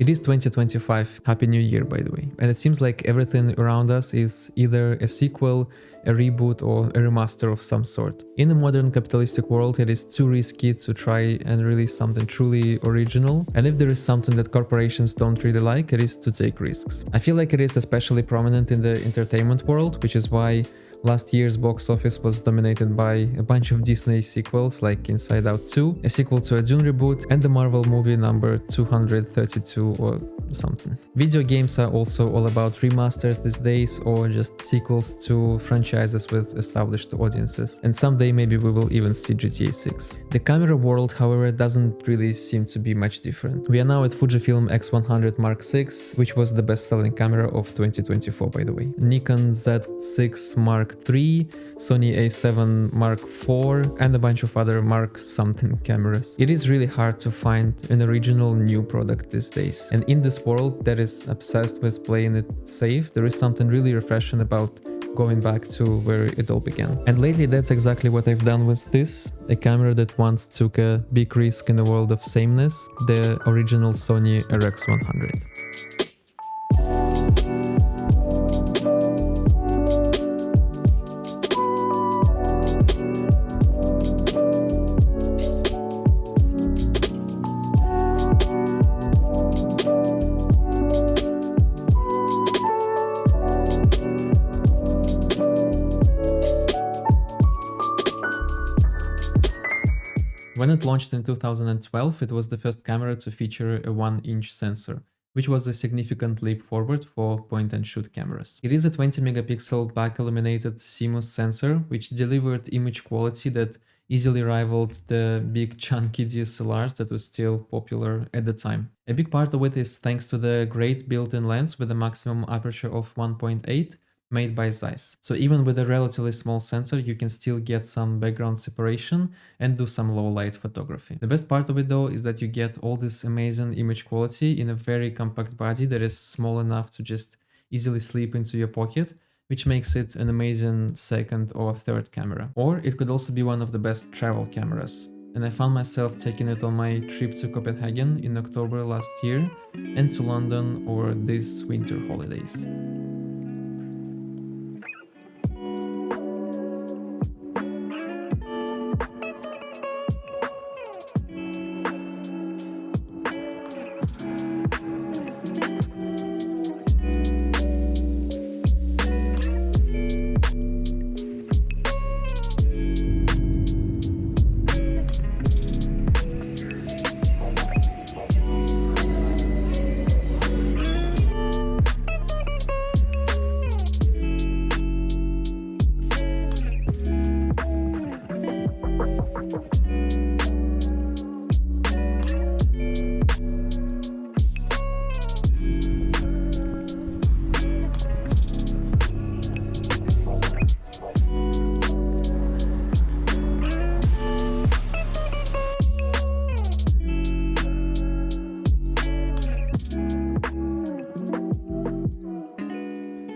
It is 2025, Happy New Year by the way, and it seems like everything around us is either a sequel, a reboot or a remaster of some sort. In a modern capitalistic world it is too risky to try and release something truly original, and if there is something that corporations don't really like, it is to take risks. I feel like it is especially prominent in the entertainment world, which is why last year's box office was dominated by a bunch of Disney sequels like Inside Out 2, a sequel to a Dune reboot, and the Marvel movie number 232 or something. Video games are also all about remasters these days or just sequels to franchises with established audiences, and someday maybe we will even see GTA 6. The camera world, however, doesn't really seem to be much different. We are now at Fujifilm X100 Mark 6, which was the best-selling camera of 2024 by the way. Nikon Z6 Mark III, Sony A7 Mark IV, and a bunch of other Mark something cameras. It is really hard to find an original new product these days, and in this world that is obsessed with playing it safe, there is something really refreshing about going back to where it all began. And lately that's exactly what I've done with this, a camera that once took a big risk in the world of sameness, the original Sony RX100. When it launched in 2012, it was the first camera to feature a 1-inch sensor, which was a significant leap forward for point-and-shoot cameras. It is a 20-megapixel back-illuminated CMOS sensor, which delivered image quality that easily rivaled the big chunky DSLRs that were still popular at the time. A big part of it is thanks to the great built-in lens with a maximum aperture of 1.8, made by Zeiss. So even with a relatively small sensor, you can still get some background separation and do some low light photography. The best part of it though is that you get all this amazing image quality in a very compact body that is small enough to just easily slip into your pocket, which makes it an amazing second or third camera. Or it could also be one of the best travel cameras. And I found myself taking it on my trip to Copenhagen in October last year and to London over these winter holidays.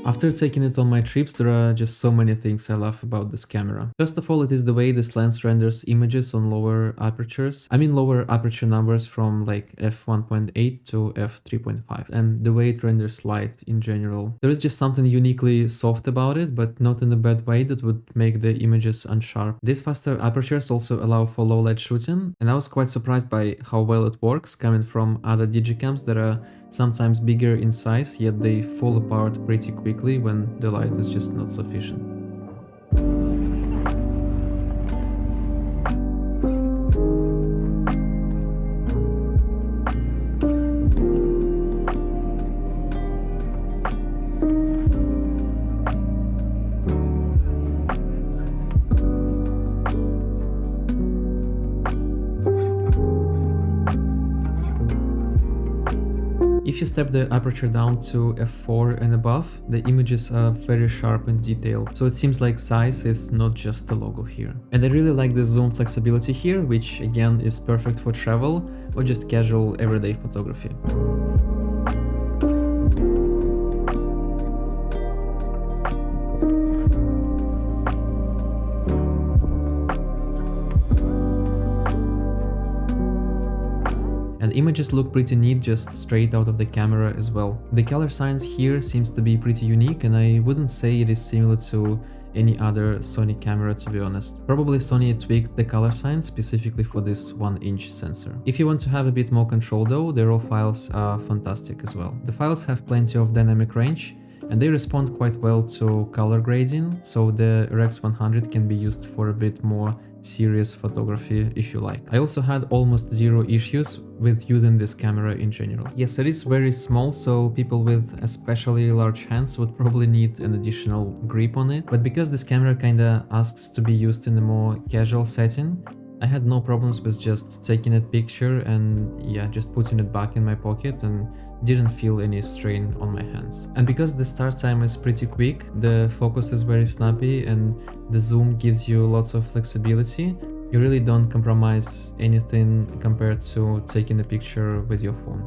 After taking it on my trips, there are just so many things I love about this camera. First of all, it is the way this lens renders images on lower apertures. I mean lower aperture numbers from like f1.8 to f3.5, and the way it renders light in general. There is just something uniquely soft about it, but not in a bad way that would make the images unsharp. These faster apertures also allow for low light shooting, and I was quite surprised by how well it works coming from other digicams that are sometimes bigger in size, yet they fall apart pretty quickly when the light is just not sufficient. If you step the aperture down to f4 and above, the images are very sharp and detailed, so it seems like Zeiss is not just the logo here. And I really like the zoom flexibility here, which again is perfect for travel or just casual everyday photography. And images look pretty neat just straight out of the camera as well. The color science here seems to be pretty unique, and I wouldn't say it is similar to any other Sony camera, to be honest. Probably Sony tweaked the color science specifically for this 1-inch sensor. If you want to have a bit more control though, the raw files are fantastic as well. The files have plenty of dynamic range, and they respond quite well to color grading, so the RX100 can be used for a bit more serious photography if you like. I also had almost zero issues with using this camera in general. Yes, it is very small, so people with especially large hands would probably need an additional grip on it, but because this camera kinda asks to be used in a more casual setting, I had no problems with just taking a picture and yeah, just putting it back in my pocket and didn't feel any strain on my hands. And because the start time is pretty quick, the focus is very snappy and the zoom gives you lots of flexibility, you really don't compromise anything compared to taking a picture with your phone.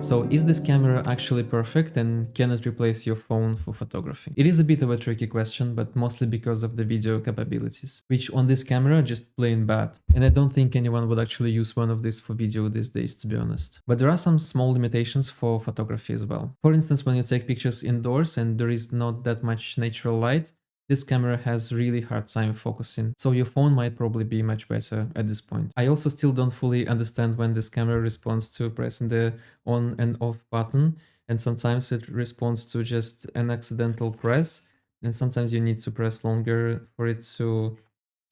So is this camera actually perfect and can it replace your phone for photography? It is a bit of a tricky question, but mostly because of the video capabilities, which on this camera are just plain bad. And I don't think anyone would actually use one of these for video these days, to be honest. But there are some small limitations for photography as well. For instance, when you take pictures indoors and there is not that much natural light, this camera has really hard time focusing, so your phone might probably be much better at this point. I also still don't fully understand when this camera responds to pressing the on and off button, and sometimes it responds to just an accidental press, and sometimes you need to press longer for it to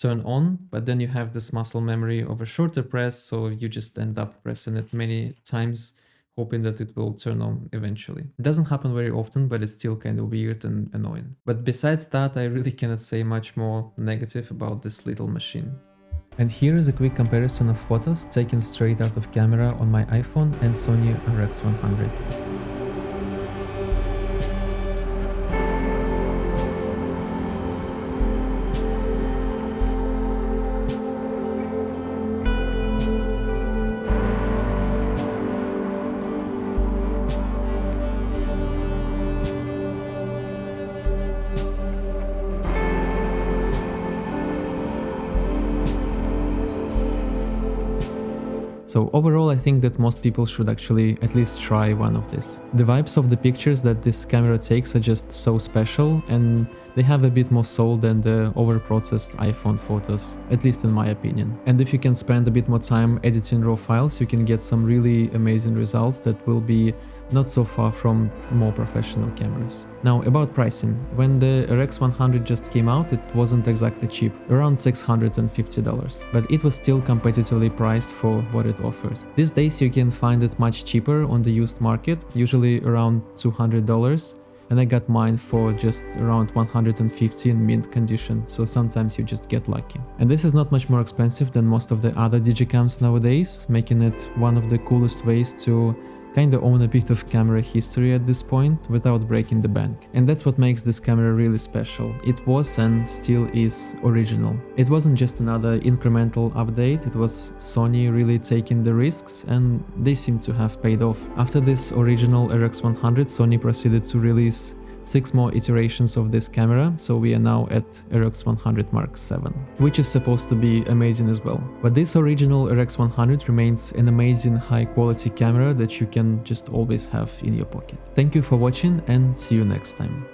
turn on, but then you have this muscle memory of a shorter press, so you just end up pressing it many times, hoping that it will turn on eventually. It doesn't happen very often, but it's still kind of weird and annoying. But besides that, I really cannot say much more negative about this little machine. And here is a quick comparison of photos taken straight out of camera on my iPhone and Sony RX100. So overall, I think that most people should actually at least try one of these. The vibes of the pictures that this camera takes are just so special, and they have a bit more soul than the over-processed iPhone photos, at least in my opinion. And if you can spend a bit more time editing raw files, you can get some really amazing results that will be not so far from more professional cameras. Now about pricing. When the RX100 just came out, it wasn't exactly cheap, around $650, but it was still competitively priced for what it offered. These days you can find it much cheaper on the used market, usually around $200, and I got mine for just around $150 in mint condition, so sometimes you just get lucky. And this is not much more expensive than most of the other digicams nowadays, making it one of the coolest ways to kinda own a bit of camera history at this point without breaking the bank. And that's what makes this camera really special. It was and still is original. It wasn't just another incremental update, it was Sony really taking the risks, and they seem to have paid off. After this original RX100, Sony proceeded to release 6 more iterations of this camera, so we are now at RX100 Mark 7, which is supposed to be amazing as well. But this original RX100 remains an amazing high quality camera that you can just always have in your pocket. Thank you for watching and see you next time.